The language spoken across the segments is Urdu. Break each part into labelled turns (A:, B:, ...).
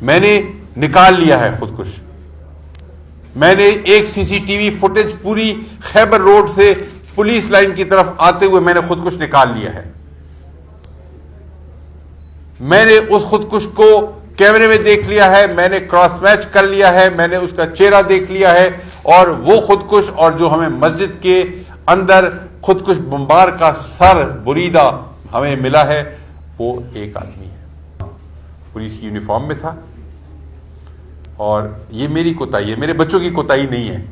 A: میں نے نکال لیا ہے خودکش. میں نے ایک سی سی ٹی وی فوٹیج پوری خیبر روڈ سے پولیس لائن کی طرف آتے ہوئے میں نے خودکش نکال لیا ہے. میں نے اس خودکش کو کیمرے میں دیکھ لیا ہے, میں نے کراس میچ کر لیا ہے, میں نے اس کا چہرہ دیکھ لیا ہے, اور وہ خودکش اور جو ہمیں مسجد کے اندر خودکش بمبار کا سر بریدہ ہمیں ملا ہے وہ ایک آدمی ہے, پولیس کی یونیفارم میں تھا. اور یہ میری کوتاہی ہے, میرے بچوں کی کوتاہی نہیں ہے.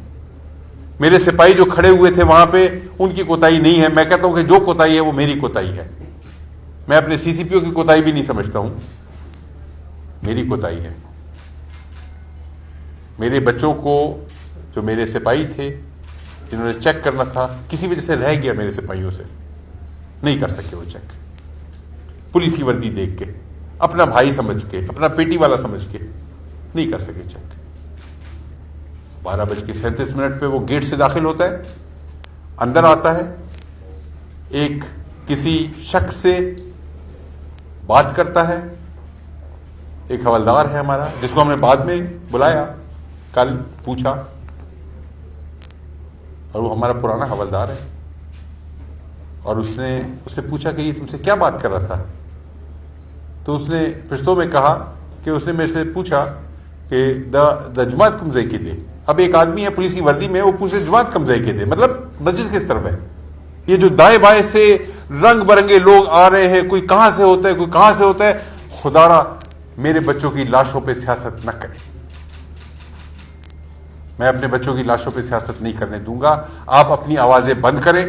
A: میرے سپاہی جو کھڑے ہوئے تھے وہاں پہ ان کی کوتاہی نہیں ہے. میں کہتا ہوں کہ جو کوتاہی ہے وہ میری کوتاہی ہے. میں اپنے سی سی پی او کی کوتاہی بھی نہیں سمجھتا ہوں, میری کوتاہی ہے. میرے بچوں کو جو میرے سپاہی تھے جنہوں نے چیک کرنا تھا, کسی وجہ سے رہ گیا میرے سپاہیوں سے, نہیں کر سکے وہ چیک. پولیس کی وردی دیکھ کے, اپنا بھائی سمجھ کے, اپنا پیٹی والا سمجھ کے نہیں کر سکے چیک. 12:37 پہ وہ گیٹ سے داخل ہوتا ہے, اندر آتا ہے, ایک کسی شخص سے بات کرتا ہے. ایک حوالدار ہے ہمارا جس کو ہم نے بعد میں بلایا, کل پوچھا, اور وہ ہمارا پرانا حوالدار ہے. اور اس نے اس سے پوچھا کہ یہ تم سے کیا بات کر رہا تھا؟ تو اس نے پشتو میں کہا کہ اس نے میرے سے پوچھا کہ دا جماعت کم زئی کے دے. اب ایک آدمی ہے پولیس کی وردی میں, وہ پوچھے جماعت کم زئی کے دے, مطلب مسجد کس طرف ہے؟ یہ جو دائیں بائیں سے رنگ برنگے لوگ آ رہے ہیں, کوئی کہاں سے ہوتا ہے, کوئی کہاں سے ہوتا ہے. خدا را میرے بچوں کی لاشوں پہ سیاست نہ کریں. میں اپنے بچوں کی لاشوں پہ سیاست نہیں کرنے دوں گا. آپ اپنی آوازیں بند کریں,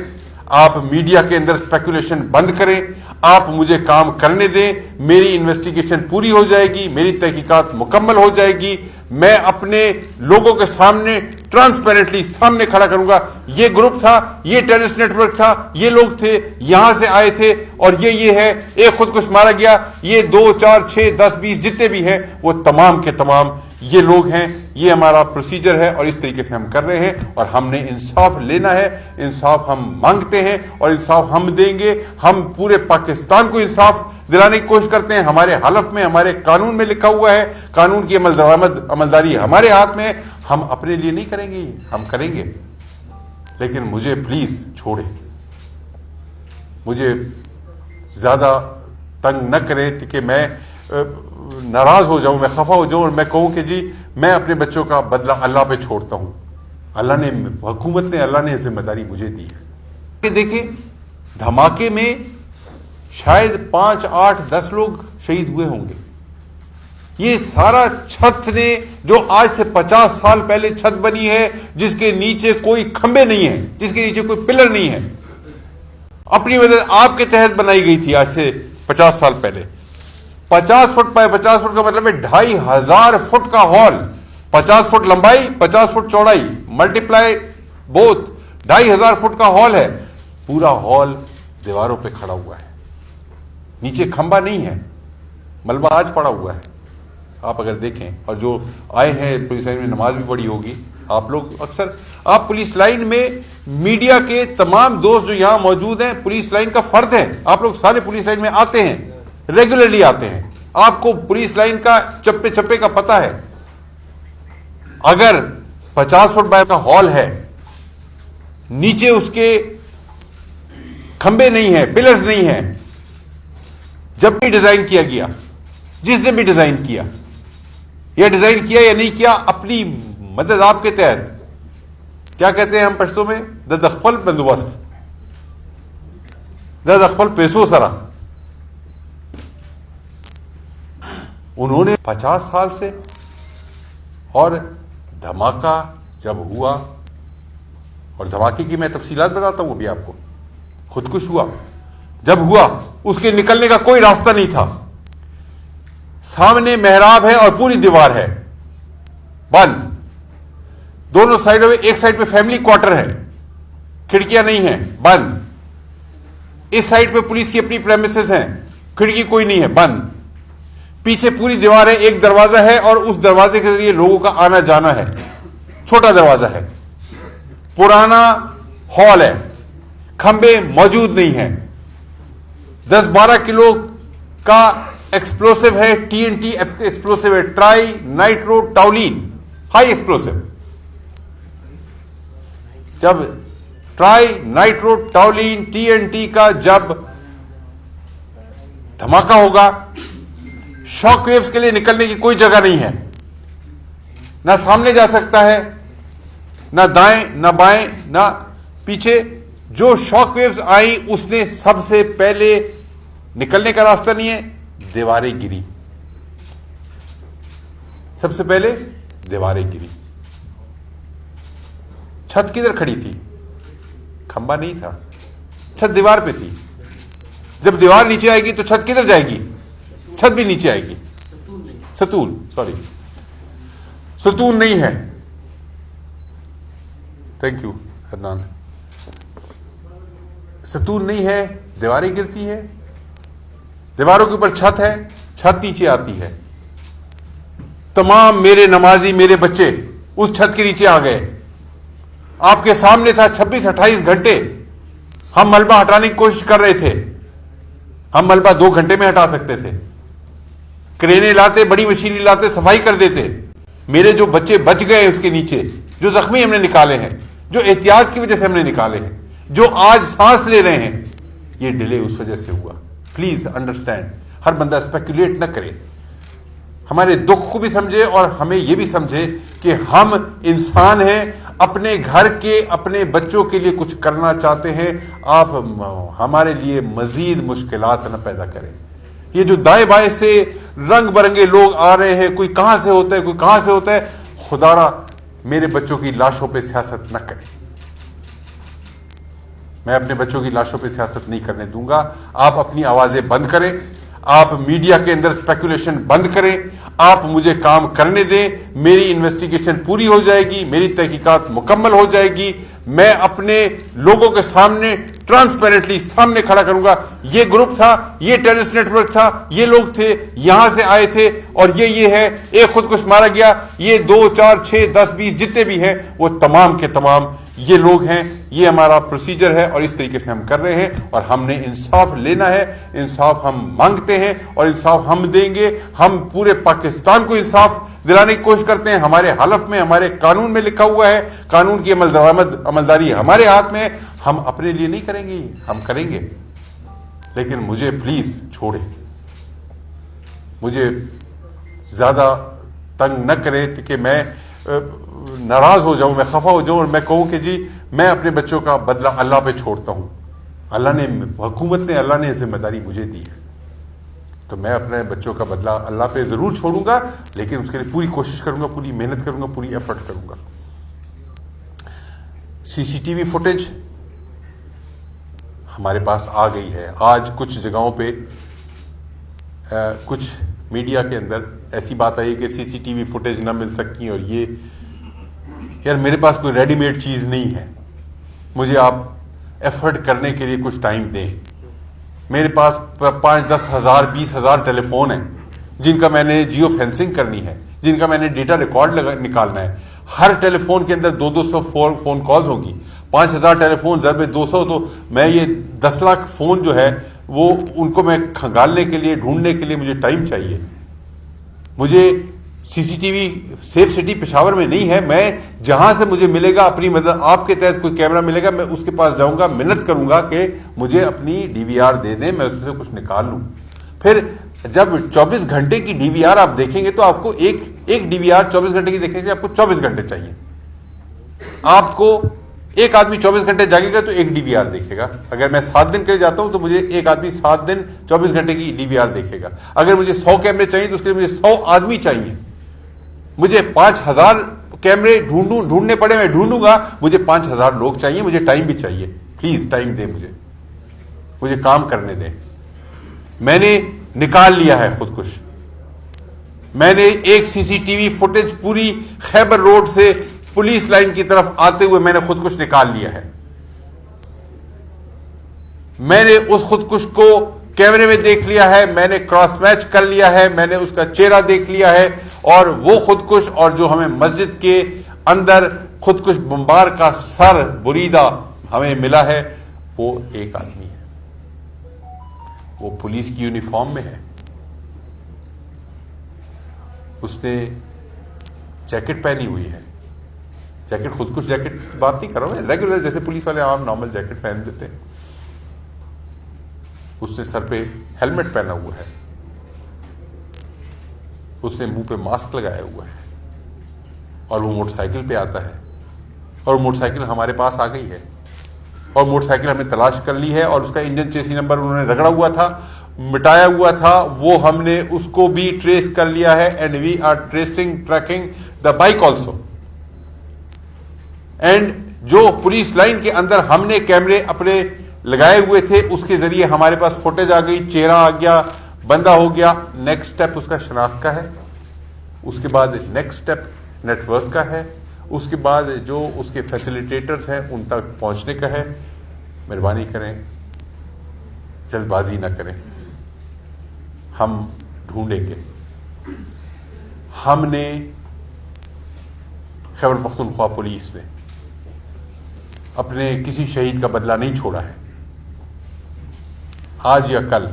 A: آپ میڈیا کے اندر اسپیکولیشن بند کریں, آپ مجھے کام کرنے دیں. میری انویسٹیگیشن پوری ہو جائے گی, میری تحقیقات مکمل ہو جائے گی. میں اپنے لوگوں کے سامنے ٹرانسپیرنٹلی سامنے کھڑا کروں گا, یہ گروپ تھا, یہ ٹیررسٹ نیٹ ورک تھا, یہ لوگ تھے, یہاں سے آئے تھے, اور یہ ہے, ایک خودکش مارا گیا, یہ 2 4 6 10 20 جتنے بھی ہیں وہ تمام کے تمام یہ لوگ ہیں. یہ ہمارا پروسیجر ہے اور اس طریقے سے ہم کر رہے ہیں, اور ہم نے انصاف لینا ہے. انصاف ہم مانگتے ہیں اور انصاف ہم دیں گے. ہم پورے پاکستان کو انصاف دلانے کی کوشش کرتے ہیں. ہمارے حلف میں, ہمارے قانون میں لکھا ہوا ہے, قانون کی عملداری ہمارے ہاتھ میں. ہم اپنے لیے نہیں کریں گے, ہم کریں گے, لیکن مجھے پلیز چھوڑیں, مجھے زیادہ تنگ نہ کریں کہ میں ناراض ہو جاؤں, میں خفا ہو جاؤں اور میں کہوں کہ جی میں اپنے بچوں کا بدلہ اللہ پہ چھوڑتا ہوں. اللہ نے, حکومت نے, اللہ نے ذمہ داری مجھے دی ہے. کہ دیکھیں دھماکے میں شاید 5 8 10 لوگ شہید ہوئے ہوں گے. یہ سارا چھت نے جو آج سے 50 سال پہلے چھت بنی ہے, جس کے نیچے کوئی کھمبے نہیں ہیں, جس کے نیچے کوئی پلر نہیں ہے, اپنی مدد آپ کے تحت بنائی گئی تھی آج سے 50 سال پہلے. 50 فٹ پائے, 50 فٹ کا مطلب ہے 2500 فٹ کا ہال, 50 فٹ لمبائی, 50 فٹ چوڑائی, ملٹیپلائی بوتھ, 2500 فٹ کا ہال ہے. پورا ہال دیواروں پہ کھڑا ہوا ہے, نیچے کھمبا نہیں ہے, ملبہ آج پڑا ہوا ہے. آپ اگر دیکھیں, اور جو آئے ہیں پولیس لائن میں نماز بھی پڑھی ہوگی آپ لوگ اکثر, آپ پولیس لائن میں میڈیا کے تمام دوست جو یہاں موجود ہیں پولیس لائن کا فرد ہیں. آپ لوگ سارے پولیس لائن میں آتے ہیں, ریگولرلی آتے ہیں, آپ کو پولیس لائن کا چپے چپے کا پتہ ہے. اگر 50 فٹ بائی کا ہال ہے, نیچے اس کے کھمبے نہیں ہیں, پلرز نہیں ہیں, جب بھی ڈیزائن کیا گیا, جس نے بھی ڈیزائن کیا, یا ڈیزائن کیا یا نہیں کیا, اپنی مدد آپ کے تحت, کیا کہتے ہیں ہم پشتو میں, دخپل بندوبست, دخپل پیسو سرا. انہوں نے 50 سال سے, اور دھماکہ جب ہوا, اور دھماکے کی میں تفصیلات بتاتا ہوں وہ بھی آپ کو, خودکش ہوا, جب ہوا اس کے نکلنے کا کوئی راستہ نہیں تھا. سامنے محراب ہے اور پوری دیوار ہے بند, دونوں سائڈوں میں, ایک سائڈ پہ فیملی کوارٹر ہے, کھڑکیاں نہیں ہیں, بند. اس سائڈ پہ پولیس کی اپنی پریمیسز ہیں, کھڑکی کوئی نہیں ہے, بند. پیچھے پوری دیوار ہے, ایک دروازہ ہے, اور اس دروازے کے ذریعے لوگوں کا آنا جانا ہے, چھوٹا دروازہ ہے. پرانا ہال ہے, کھمبے موجود نہیں ہیں, 10 12 کلو کا ایکسپلوسو ہے, TNT ایکسپلوسو ہے, ٹرائی نائٹرو ٹاولین ہائی ایکسپلوسو. جب ٹرائی نائٹرو ٹاولین TNT کا جب دھماکہ ہوگا, شاک ویوز کے لیے نکلنے کی کوئی جگہ نہیں ہے, نہ سامنے جا سکتا ہے, نہ دائیں نہ بائیں نہ پیچھے. جو شاک ویوز آئی اس نے سب سے پہلے نکلنے کا راستہ نہیں ہے, دیواریں گری. سب سے پہلے دیواریں گری. چھت کدھر کھڑی تھی؟ کھمبا نہیں تھا, چھت دیوار پہ تھی. جب دیوار نیچے آئے گی تو چھت کدھر جائے گی؟ چھت بھی نیچے آئے گی. ستون نہیں ہے. Thank you Hanan. ستون نہیں ہے, دیواریں گرتی ہے, دیواروں کے اوپر چھت ہے, چھت نیچے آتی ہے. تمام میرے نمازی میرے بچے اس چھت کے نیچے آ گئے. آپ کے سامنے تھا 26-28 گھنٹے ہم ملبہ ہٹانے کی کوشش کر رہے تھے. ہم ملبہ 2 گھنٹے میں ہٹا سکتے تھے. کرینے لاتے, بڑی مشینیں لاتے, صفائی کر دیتے. میرے جو بچے بچ گئے اس کے نیچے, جو زخمی ہم نے نکالے ہیں, جو احتیاط کی وجہ سے ہم نے نکالے ہیں, جو آج سانس لے رہے ہیں, یہ ڈیلے اس وجہ سے ہوا. Please understand. ہر بندہ اسپیکولیٹ نہ کرے. ہمارے دکھ کو بھی سمجھے اور ہمیں یہ بھی سمجھے کہ ہم انسان ہیں, اپنے گھر کے اپنے بچوں کے لیے کچھ کرنا چاہتے ہیں. آپ ہمارے لیے مزید مشکلات نہ پیدا کریں. یہ جو دائیں بائیں سے رنگ برنگے لوگ آ رہے ہیں, کوئی کہاں سے ہوتا ہے, کوئی کہاں سے ہوتا ہے, خدا را میرے بچوں کی لاشوں پہ سیاست نہ کریں. میں اپنے بچوں کی لاشوں پہ سیاست نہیں کرنے دوں گا. آپ اپنی آوازیں بند کریں, آپ میڈیا کے اندر اسپیکولیشن بند کریں, آپ مجھے کام کرنے دیں. میری انویسٹیگیشن پوری ہو جائے گی, میری تحقیقات مکمل ہو جائے گی. میں اپنے لوگوں کے سامنے ٹرانسپیرنٹلی سامنے کھڑا کروں گا, یہ گروپ تھا, یہ ٹیررسٹ نیٹ ورک تھا, یہ لوگ تھے, یہاں سے آئے تھے, اور یہ ہے, ایک خودکش مارا گیا, یہ 2 4 6 10 20 جتنے بھی ہیں وہ تمام کے تمام یہ لوگ ہیں. یہ ہمارا پروسیجر ہے اور اس طریقے سے ہم کر رہے ہیں, اور ہم نے انصاف لینا ہے. انصاف ہم مانگتے ہیں اور انصاف ہم دیں گے. ہم پورے پاکستان کو انصاف دلانے کی کوشش کرتے ہیں. ہمارے حلف میں, ہمارے قانون میں لکھا ہوا ہے, قانون کی عملداری ہمارے ہاتھ میں ہے. ہم اپنے لیے نہیں کریں گے, ہم کریں گے, لیکن مجھے پلیز چھوڑے. مجھے زیادہ تنگ نہ کرے کہ میں ناراض ہو جاؤں, میں خفا ہو جاؤں اور میں کہوں کہ جی میں اپنے بچوں کا بدلہ اللہ پہ چھوڑتا ہوں. اللہ نے, حکومت نے, اللہ نے ذمہ داری مجھے دی ہے, تو میں اپنے بچوں کا بدلہ اللہ پہ ضرور چھوڑوں گا, لیکن اس کے لیے پوری کوشش کروں گا, پوری محنت کروں گا, پوری ایفرٹ کروں گا. CCTV فوٹیج ہمارے پاس آ گئی ہے. آج کچھ جگہوں پہ کچھ میڈیا کے اندر ایسی بات آئی کہ CCTV فوٹیج نہ مل سکتی, اور یہ یار میرے پاس کوئی ریڈی میڈ چیز نہیں ہے. مجھے آپ ایفرٹ کرنے کے لیے کچھ ٹائم دیں. میرے پاس 5-10 ہزار 20 ہزار ٹیلی فون ہیں جن کا میں نے جیو فینسنگ کرنی ہے, جن کا میں نے ڈیٹا ریکارڈ نکالنا ہے. ہر ٹیلی فون کے اندر 200 فون کالز ہوگی. 5000 ٹیلی فون ضرب 200, تو میں یہ 10 لاکھ فون جو ہے وہ ان کو میں کھنگالنے کے لیے, ڈھونڈنے کے لیے مجھے ٹائم چاہیے. مجھے CCTV سیف سٹی پشاور میں نہیں ہے. میں جہاں سے مجھے ملے گا, اپنی مدد, آپ کے تحت کوئی کیمرہ ملے گا, میں اس کے پاس جاؤں گا, منت کروں گا کہ مجھے اپنی DVR دے دیں, میں اس سے کچھ نکال لوں. پھر جب 24 گھنٹے کی DVR آپ دیکھیں گے تو آپ کو ایک DVR 24 گھنٹے کی دیکھنے کے لیے آپ کو 24 گھنٹے چاہیے. آپ کو ایک آدمی 24 گھنٹے جاگے گا تو ایک DVR دیکھے گا. اگر میں 7 دن کے لیے جاتا ہوں تو مجھے ایک آدمی 7 دن 24 گھنٹے کی DVR دیکھے گا. اگر مجھے 100 کیمرے چاہیے تو اس کے لیے مجھے 100 آدمی چاہیے. مجھے 5000 کیمرے ڈھونڈنے پڑے, میں ڈھونڈوں گا. مجھے 5000 لوگ چاہیے, مجھے ٹائم بھی چاہیے. پلیز ٹائم دیں مجھے کام کرنے دیں. میں نے نکال لیا ہے خودکش. میں نے ایک CCTV فوٹیج پوری خیبر روڈ سے پولیس لائن کی طرف آتے ہوئے میں نے خودکش نکال لیا ہے. میں نے اس خودکش کو کیمرے میں دیکھ لیا ہے, میں نے کراس میچ کر لیا ہے, میں نے اس کا چہرہ دیکھ لیا ہے, اور وہ خودکش اور جو ہمیں مسجد کے اندر خودکش بمبار کا سر بریدہ ہمیں ملا ہے, وہ ایک آدمی ہے. وہ پولیس کی یونیفارم میں ہے, اس نے جیکٹ پہنی ہوئی ہے. جیکٹ خودکش جیکٹ بات نہیں کر رہا ہوں، ریگولر جیسے پولیس والے عام نارمل جیکٹ پہن دیتے ہیں. اس نے سر پہ ہیلمٹ پہنا ہوا ہے، اس نے منہ پہ ماسک لگایا ہوا ہے، اور وہ موٹر سائیکل پہ آتا ہے. اور موٹر سائیکل ہمارے پاس آ گئی ہے، اور موٹر سائیکل ہم نے تلاش کر لی ہے، اور اس کا انجن چیسی نمبر انہوں نے رگڑا ہوا تھا، مٹایا ہوا تھا، وہ ہم نے اس کو بھی ٹریس کر لیا ہے. And we are tracking the bike also. And جو پولیس لائن کے اندر ہم نے کیمرے اپنے لگائے ہوئے تھے، اس کے ذریعے ہمارے پاس فوٹیج آ گئی، چہرہ آ گیا، بندہ ہو گیا. نیکسٹ اسٹیپ اس کا شناخت کا ہے، اس کے بعد نیکسٹ اسٹیپ نیٹ ورک کا ہے، اس کے بعد جو اس کے فیسیلیٹیٹرز ہیں ان تک پہنچنے کا ہے. مہربانی کریں، جلد بازی نہ کریں، ہم ڈھونڈیں گے. ہم نے خیبر پختونخوا پولیس نے اپنے کسی شہید کا بدلہ نہیں چھوڑا ہے. آج یا کل،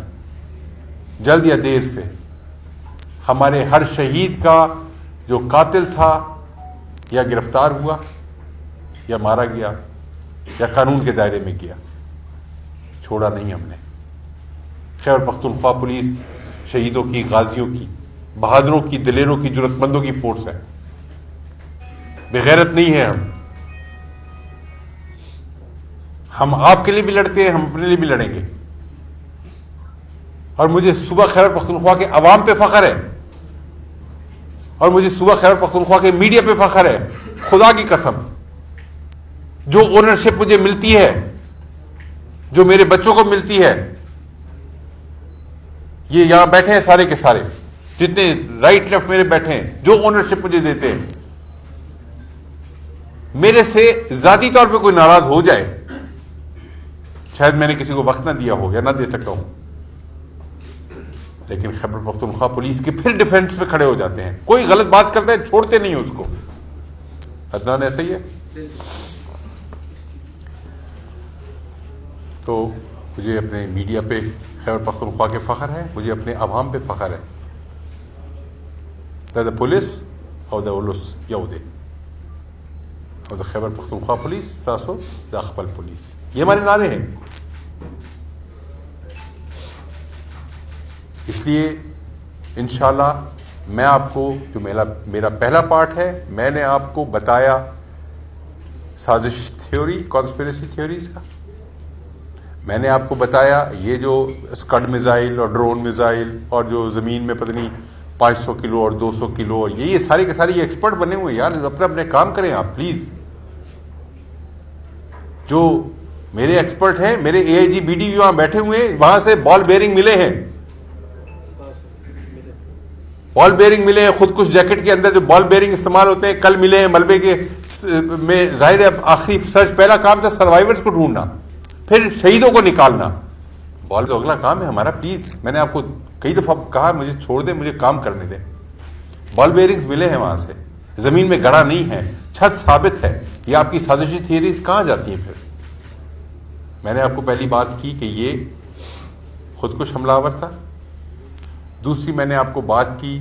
A: جلد یا دیر سے، ہمارے ہر شہید کا جو قاتل تھا یا گرفتار ہوا یا مارا گیا یا قانون کے دائرے میں گیا. چھوڑا نہیں ہم نے. خیبر پختونخوا پولیس شہیدوں کی، غازیوں کی، بہادروں کی، دلیروں کی، جرأت مندوں کی فورس ہے. بغیرت نہیں ہے ہم آپ کے لیے بھی لڑتے ہیں، ہم اپنے لیے بھی لڑیں گے. اور مجھے صبح خیبر پختونخوا کے عوام پہ فخر ہے، اور مجھے صبح خیبر پختونخوا کے میڈیا پہ فخر ہے. خدا کی قسم، جو اونرشپ مجھے ملتی ہے، جو میرے بچوں کو ملتی ہے، یہ یہاں بیٹھے ہیں سارے کے سارے، جتنے رائٹ لیفٹ میرے بیٹھے ہیں، جو اونرشپ مجھے دیتے ہیں، میرے سے ذاتی طور پہ کوئی ناراض ہو جائے، شاید میں نے کسی کو وقت نہ دیا ہو یا نہ دے سکتا ہوں، لیکن خیبر پختونخوا پولیس کے پھر ڈیفینس پہ کھڑے ہو جاتے ہیں. کوئی غلط بات کرتا ہے چھوڑتے نہیں اس کو. عدنان ایسا ہی ہے. تو مجھے اپنے میڈیا پہ خیبر پختونخوا کے فخر ہے، مجھے اپنے عوام پہ فخر ہے. دا پولیس اور دا اولس یودے اور دا خیبر پختونخوا پولیس تاسو دا خپل پولیس، یہ ہمارے نعرے ہیں. اس لیے انشاءاللہ میں آپ کو، جو میرا پہلا پارٹ ہے، میں نے آپ کو بتایا سازش تھیوری، کانسپیریسی تھیوریز کا. میں نے آپ کو بتایا یہ جو اسکڈ میزائل اور ڈرون میزائل اور جو زمین میں پتہ نہیں 500 کلو اور 200 کلو اور یہ سارے کے سارے یہ ایکسپرٹ بنے ہوئے. یار اپنے کام کریں آپ پلیز. جو میرے ایکسپرٹ ہیں، میرے اے آئی جی بی ڈی وہاں بیٹھے ہوئے ہیں، وہاں سے بال بیئرنگ ملے ہیں، بال بیئرنگ ملے ہیں. خودکش جیکٹ کے اندر جو بال بیئرنگ استعمال ہوتے ہیں کل ملے ہیں ملبے کے میں. ظاہر ہے آخری سرچ، پہلا کام تھا سروائیورز کو ڈھونڈنا، پھر شہیدوں کو نکالنا. بال تو اگلا کام ہے ہمارا. پلیز، میں نے آپ کو کئی دفعہ کہا مجھے چھوڑ دیں، مجھے کام کرنے دیں. بال بیئرنگز ملے ہیں وہاں سے، زمین میں گڑا نہیں ہے، چھت ثابت ہے. یہ آپ کی سازشی تھیوریز کہاں جاتی ہیں پھر؟ میں نے آپ کو پہلی بات کی کہ یہ خودکش حملہ آور تھا. دوسری میں نے آپ کو بات کی،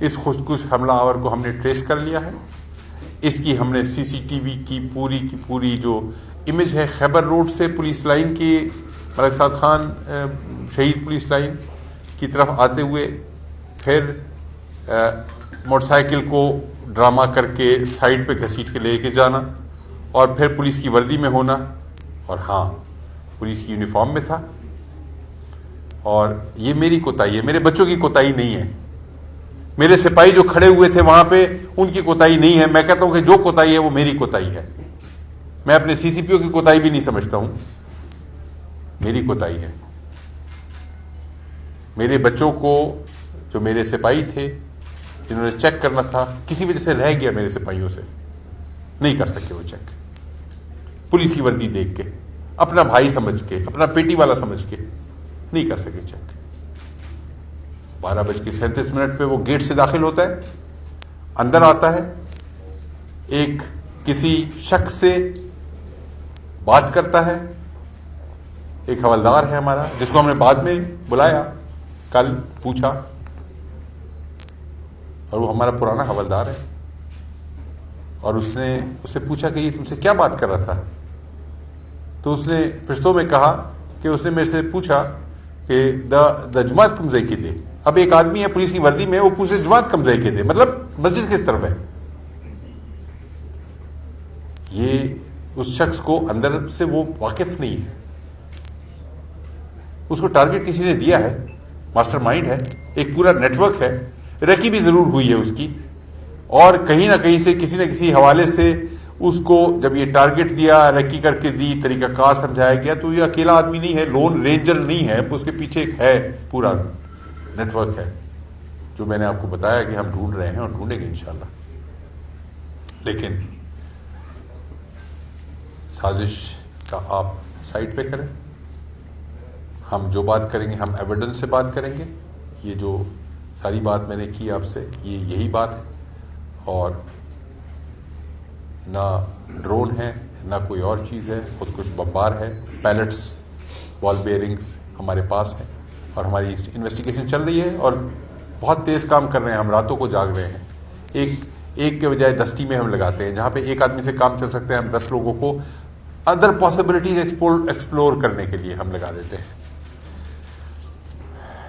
A: اس خودکش حملہ آور کو ہم نے ٹریس کر لیا ہے. اس کی ہم نے سی سی ٹی وی کی پوری جو امیج ہے خیبر روڈ سے پولیس لائن کی، ملک سعد خان شہید پولیس لائن کی طرف آتے ہوئے، پھر موٹر سائیکل کو ڈرامہ کر کے سائڈ پہ گھسیٹ کے لے کے جانا، اور پھر پولیس کی وردی میں ہونا، اور ہاں پولیس کی یونیفارم میں تھا. اور یہ میری کوتاہی ہے، میرے بچوں کی کوتاہی نہیں ہے. میرے سپاہی جو کھڑے ہوئے تھے وہاں پہ، ان کی کوتاہی نہیں ہے. میں کہتا ہوں کہ جو کوتاہی ہے وہ میری کوتاہی ہے. میں اپنے سی سی پی او کی کوتاہی بھی نہیں سمجھتا ہوں، میری کوتاہی ہے. میرے بچوں کو، جو میرے سپاہی تھے جنہوں نے چیک کرنا تھا، کسی وجہ سے رہ گیا میرے سپاہیوں سے، نہیں کر سکے وہ چیک. پولیس کی وردی دیکھ کے، اپنا بھائی سمجھ کے، اپنا پیٹی والا سمجھ کے نہیں کر سکے چیک. 12:37 پہ وہ گیٹ سے داخل ہوتا ہے، اندر آتا ہے، ایک کسی شخص سے بات کرتا ہے. ایک حوالدار ہے ہمارا جس کو ہم نے بعد میں بلایا، کل پوچھا، اور وہ ہمارا پرانا حوالدار ہے. اور اس نے اس سے پوچھا کہ یہ تم سے کیا بات کر رہا تھا؟ تو اس نے پشتو میں کہا کہ اس نے میرے سے پوچھا کہ دا جماعت کم زئی کے تھے. اب ایک آدمی ہے پولیس کی وردی میں, وہ پوچھے جماعت کم زئی کے تھے, مطلب مسجد کس طرف ہے. یہ اس شخص کو اندر سے وہ واقف نہیں ہے. اس کو ٹارگٹ کسی نے دیا ہے, ماسٹر مائنڈ ہے, ایک پورا نیٹ ورک ہے, ریکی بھی ضرور ہوئی ہے اس کی, اور کہیں نہ کہیں سے کسی نہ کسی حوالے سے اس کو جب یہ ٹارگٹ دیا, ریکی کر کے دی, طریقہ کار سمجھایا گیا, تو یہ اکیلا آدمی نہیں ہے, لون رینجر نہیں ہے, اس کے پیچھے ایک ہے پورا نیٹ ورک ہے, جو میں نے آپ کو بتایا کہ ہم ڈھونڈ رہے ہیں اور ڈھونڈیں گے انشاءاللہ. لیکن سازش کا آپ سائٹ پہ کریں, ہم جو بات کریں گے ہم ایویڈنس سے بات کریں گے. یہ جو ساری بات میں نے کی آپ سے, یہ یہی بات ہے, اور نہ ڈرون ہے نہ کوئی اور چیز ہے, خود کش بمبار ہے, پیلٹس, بال بیئرنگز ہمارے پاس ہیں, اور ہماری انویسٹیگیشن چل رہی ہے, اور بہت تیز کام کر رہے ہیں, ہم راتوں کو جاگ رہے ہیں. ایک کے بجائے 10 ٹیمیں ہم لگاتے ہیں. جہاں پہ ایک آدمی سے کام چل سکتے ہیں, ہم 10 لوگوں کو ادر پاسبلٹیز ایکسپلور کرنے کے لیے ہم لگا دیتے ہیں.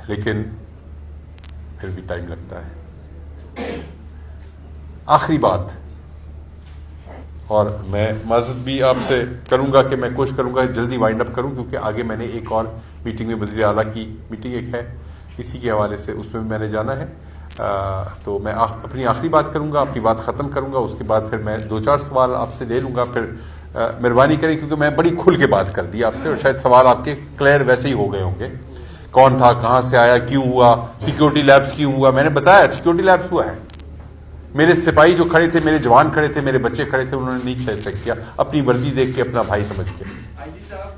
A: لیکن پھر بھی ٹائم لگتا ہے. آخری بات, اور میں معذرت بھی آپ سے کروں گا کہ میں کوشش کروں گا جلدی وائنڈ اپ کروں, کیونکہ آگے میں نے ایک اور میٹنگ میں وزیر اعلیٰ کی میٹنگ ایک ہے, اسی کے حوالے سے اس میں بھی میں نے جانا ہے. تو میں اپنی آخری بات کروں گا, اپنی بات ختم کروں گا, اس کے بعد پھر میں 2-4 سوال آپ سے لے لوں گا. پھر مہربانی کریں, کیونکہ میں بڑی کھل کے بات کر دی آپ سے, اور شاید سوال آپ کے کلیئر ویسے ہی ہو گئے ہوں گے. کون تھا, کہاں سے آیا, کیوں ہوا, سیکیورٹی لیبس کیوں ہوا. میں نے بتایا سیکیورٹی لیبس ہوا ہے. میرے سپاہی جو کھڑے تھے, میرے جوان کھڑے تھے, میرے بچے کھڑے تھے, انہوں نے نہیں چیک کیا, اپنی وردی دیکھ کے, اپنا بھائی سمجھ کے.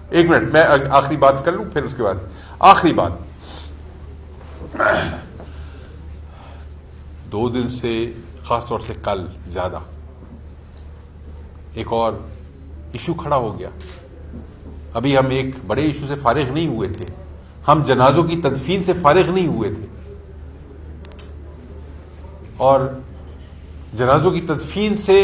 A: ایک منٹ, میں آخری بات کر لوں, پھر اس کے بعد آخری بات. 2 دن سے, خاص طور سے کل زیادہ, ایک اور ایشو کھڑا ہو گیا. ابھی ہم ایک بڑے ایشو سے فارغ نہیں ہوئے تھے, ہم جنازوں کی تدفین سے فارغ نہیں ہوئے تھے, اور جنازوں کی تدفین سے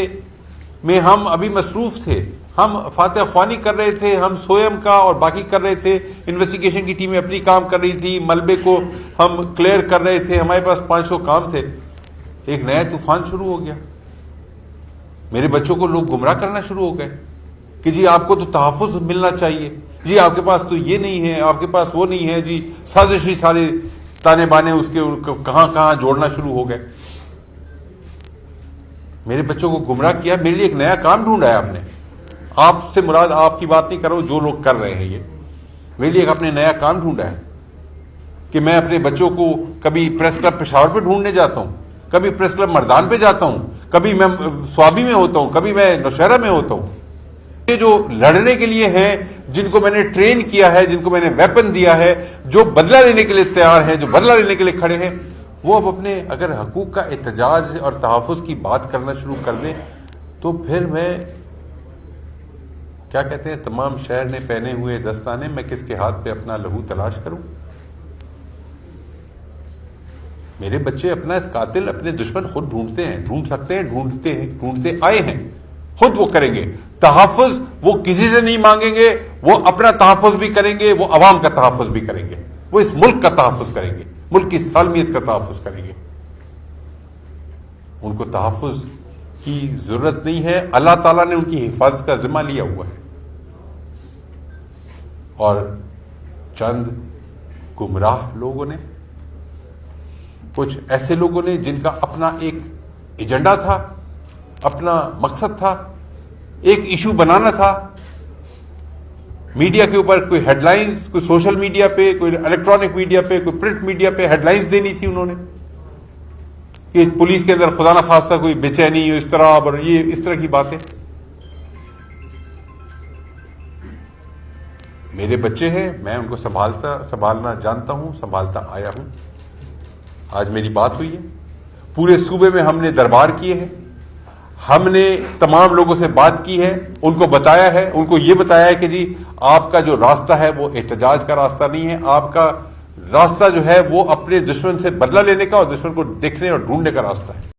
A: میں ہم ابھی مصروف تھے. ہم فاتح خوانی کر رہے تھے, ہم سویم کا اور باقی کر رہے تھے, انویسٹیگیشن کی ٹیمیں اپنی کام کر رہی تھی, ملبے کو ہم کلیئر کر رہے تھے, ہمارے پاس 500 کام تھے. ایک نیا طوفان شروع ہو گیا. میرے بچوں کو لوگ گمراہ کرنا شروع ہو گئے کہ جی آپ کو تو تحفظ ملنا چاہیے, جی آپ کے پاس تو یہ نہیں ہے, آپ کے پاس وہ نہیں ہے, جی سازشی سارے تانے بانے اس کے کہاں کہاں جوڑنا شروع ہو گئے. میرے بچوں کو گمراہ کیا. میرے لیے ایک نیا کام ڈھونڈا ہے آپ نے. آپ سے مراد آپ کی بات نہیں کر رہا ہوں, جو لوگ کر رہے ہیں یہ, میرے لیے ایک اپنے نیا کام ڈھونڈا ہے کہ میں اپنے بچوں کو کبھی پریس کلب پشاور پہ ڈھونڈنے جاتا ہوں, کبھی پریس کلب مردان پہ جاتا ہوں, کبھی میں سوابی میں ہوتا ہوں, کبھی میں نوشہرہ میں ہوتا ہوں. یہ جو لڑنے کے لیے ہیں, جن کو میں نے ٹرین کیا ہے, جن کو میں نے ویپن دیا ہے, جو بدلہ لینے کے لیے تیار ہیں, جو بدلہ لینے کے لیے کھڑے ہیں, وہ اب اپنے اگر حقوق کا احتجاج اور تحفظ کی بات کرنا شروع کر دیں, تو پھر میں کیا کہتے ہیں, تمام شہر نے پہنے ہوئے دستانے, میں کس کے ہاتھ پہ اپنا لہو تلاش کروں. میرے بچے اپنا قاتل, اپنے دشمن خود ڈھونڈتے ہیں, ڈھونڈ سکتے ہیں, ڈھونڈتے آئے ہیں, خود وہ کریں گے. تحفظ وہ کسی سے نہیں مانگیں گے, وہ اپنا تحفظ بھی کریں گے, وہ عوام کا تحفظ بھی کریں گے, وہ اس ملک کا تحفظ کریں گے, ملک کی سالمیت کا تحفظ کریں گے. ان کو تحفظ کی ضرورت نہیں ہے, اللہ تعالیٰ نے ان کی حفاظت کا ذمہ لیا ہوا ہے. اور چند گمراہ لوگوں نے, کچھ ایسے لوگوں نے جن کا اپنا ایک ایجنڈا تھا, اپنا مقصد تھا, ایک ایشو بنانا تھا, میڈیا کے اوپر کوئی ہیڈ لائنز, کوئی سوشل میڈیا پہ, کوئی الیکٹرانک میڈیا پہ, کوئی پرنٹ میڈیا پہ ہیڈ لائنز دینی تھی انہوں نے کہ پولیس کے اندر خدا نہ خواستہ کوئی بے چینی, اضطراب اور یہ اس طرح کی باتیں. میرے بچے ہیں, میں ان کو سنبھالنا جانتا ہوں, سنبھالتا آیا ہوں. آج میری بات ہوئی ہے, پورے صوبے میں ہم نے دربار کیے ہیں, ہم نے تمام لوگوں سے بات کی ہے, ان کو بتایا ہے, ان کو یہ بتایا ہے کہ جی آپ کا جو راستہ ہے وہ احتجاج کا راستہ نہیں ہے, آپ کا راستہ جو ہے وہ اپنے دشمن سے بدلہ لینے کا اور دشمن کو دیکھنے اور ڈھونڈنے کا راستہ ہے.